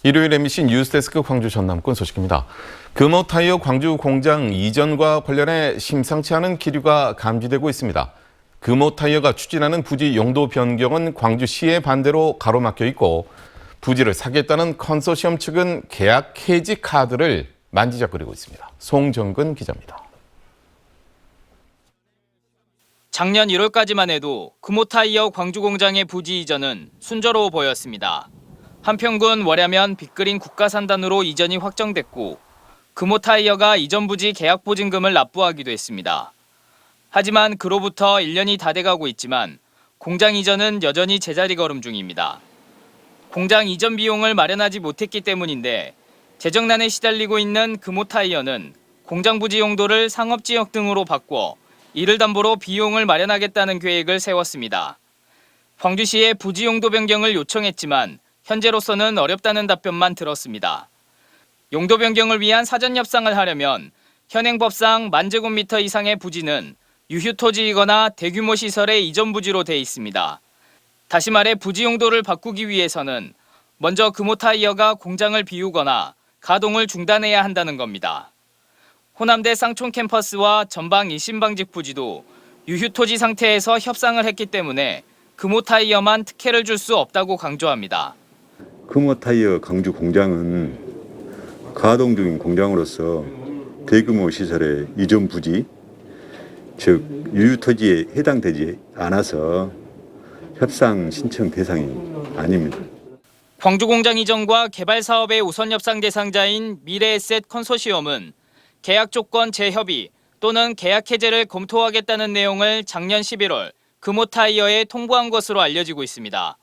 일요일 MBC 뉴스데스크 광주 전남권 소식입니다. 금호타이어 광주 공장 이전과 관련해 심상치 않은 기류가 감지되고 있습니다. 금호타이어가 추진하는 부지 용도 변경은 광주시의 반대로 가로막혀 있고 부지를 사겠다는 컨소시엄 측은 계약 해지 카드를 만지작거리고 있습니다. 송정근 기자입니다. 작년 1월까지만 해도 금호타이어 광주 공장의 부지 이전은 순조로워 보였습니다. 한평군 월야면 빅그린 국가산단으로 이전이 확정됐고 금호타이어가 이전 부지 계약 보증금을 납부하기도 했습니다. 하지만 그로부터 1년이 다 돼가고 있지만 공장 이전은 여전히 제자리 걸음 중입니다. 공장 이전 비용을 마련하지 못했기 때문인데 재정난에 시달리고 있는 금호타이어는 공장 부지 용도를 상업지역 등으로 바꿔 이를 담보로 비용을 마련하겠다는 계획을 세웠습니다. 광주시에 부지 용도 변경을 요청했지만 현재로서는 어렵다는 답변만 들었습니다. 용도 변경을 위한 사전 협상을 하려면 현행법상 10,000제곱미터 이상의 부지는 유휴토지이거나 대규모 시설의 이전 부지로 돼 있습니다. 다시 말해 부지 용도를 바꾸기 위해서는 먼저 금호타이어가 공장을 비우거나 가동을 중단해야 한다는 겁니다. 호남대 쌍촌 캠퍼스와 전방 일신방직 부지도 유휴토지 상태에서 협상을 했기 때문에 금호타이어만 특혜를 줄 수 없다고 강조합니다. 금호타이어 광주 공장은 가동 중인 공장으로서 대규모 시설의 이전 부지, 즉 유휴토지에 해당되지 않아서 협상 신청 대상이 아닙니다. 광주 공장 이전과 개발 사업의 우선 협상 대상자인 미래에셋 컨소시엄은 계약 조건 재협의 또는 계약 해제를 검토하겠다는 내용을 작년 11월 금호타이어에 통보한 것으로 알려지고 있습니다.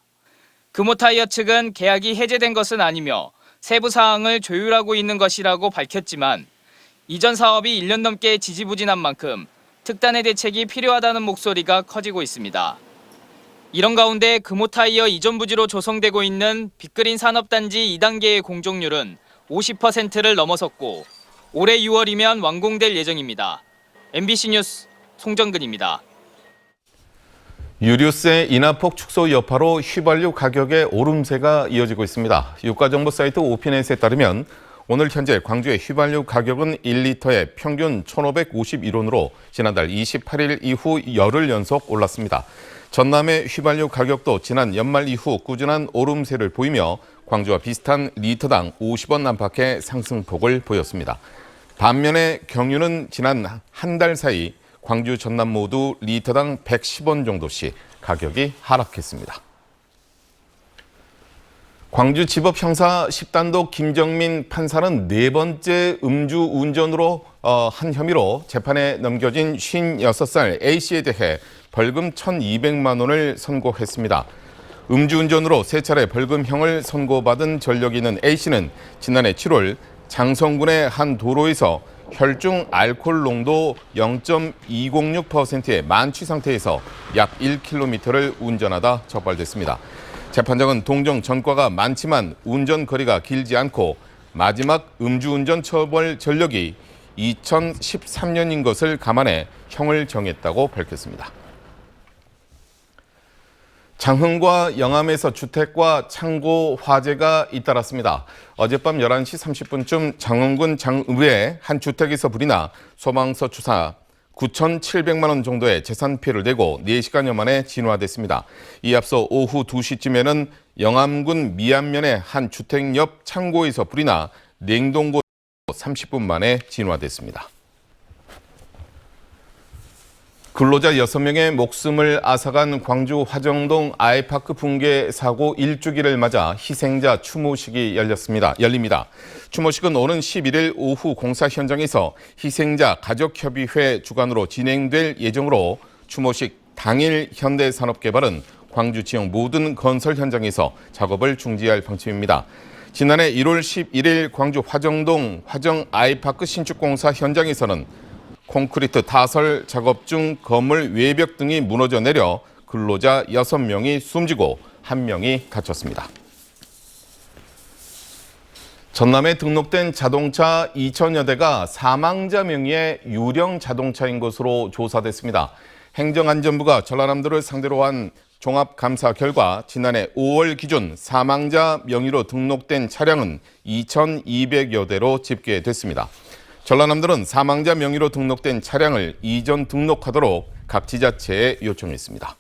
금호타이어 측은 계약이 해제된 것은 아니며 세부 사항을 조율하고 있는 것이라고 밝혔지만 이전 사업이 1년 넘게 지지부진한 만큼 특단의 대책이 필요하다는 목소리가 커지고 있습니다. 이런 가운데 금호타이어 이전 부지로 조성되고 있는 빅그린 산업단지 2단계의 공정률은 50%를 넘어섰고 올해 6월이면 완공될 예정입니다. MBC 뉴스 송정근입니다. 유류세 인하폭 축소 여파로 휘발유 가격의 오름세가 이어지고 있습니다. 유가정보 사이트 오피넷에 따르면 오늘 현재 광주의 휘발유 가격은 1리터에 평균 1,551원으로 지난달 28일 이후 열흘 연속 올랐습니다. 전남의 휘발유 가격도 지난 연말 이후 꾸준한 오름세를 보이며 광주와 비슷한 리터당 50원 안팎의 상승폭을 보였습니다. 반면에 경유는 지난 한 달 사이 광주, 전남 모두 리터당 110원 정도씩 가격이 하락했습니다. 광주지법 형사 10단독 김정민 판사는 네 번째 음주운전으로 한 혐의로 재판에 넘겨진 56살 A씨에 대해 벌금 1,200만 원을 선고했습니다. 음주운전으로 3차례 벌금형을 선고받은 전력이 있는 A씨는 지난해 7월 장성군의 한 도로에서 혈중 알코올 농도 0.206%의 만취 상태에서 약 1km를 운전하다 적발됐습니다. 재판장은 동종 전과가 많지만 운전 거리가 길지 않고 마지막 음주운전 처벌 전력이 2013년인 것을 감안해 형을 정했다고 밝혔습니다. 장흥과 영암에서 주택과 창고 화재가 잇따랐습니다. 어젯밤 11시 30분쯤 장흥군 장읍의 한 주택에서 불이 나 소방서 추사 9,700만 원 정도의 재산 피해를 내고 4시간여 만에 진화됐습니다. 이에 앞서 오후 2시쯤에는 영암군 미안면의 한 주택 옆 창고에서 불이 나 냉동고 30분 만에 진화됐습니다. 근로자 6명의 목숨을 앗아간 광주 화정동 아이파크 붕괴 사고 1주기를 맞아 희생자 추모식이 열립니다. 추모식은 오는 11일 오후 공사 현장에서 희생자 가족협의회 주관으로 진행될 예정으로 추모식 당일 현대산업개발은 광주 지역 모든 건설 현장에서 작업을 중지할 방침입니다. 지난해 1월 11일 광주 화정동 화정 아이파크 신축공사 현장에서는 콘크리트 타설 작업 중 건물 외벽 등이 무너져 내려 근로자 6명이 숨지고 1명이 다쳤습니다. 전남에 등록된 자동차 2,000여 대가 사망자 명의의 유령 자동차인 것으로 조사됐습니다. 행정안전부가 전라남도를 상대로 한 종합감사 결과 지난해 5월 기준 사망자 명의로 등록된 차량은 2,200여 대로 집계됐습니다. 전라남도는 사망자 명의로 등록된 차량을 이전 등록하도록 각 지자체에 요청했습니다.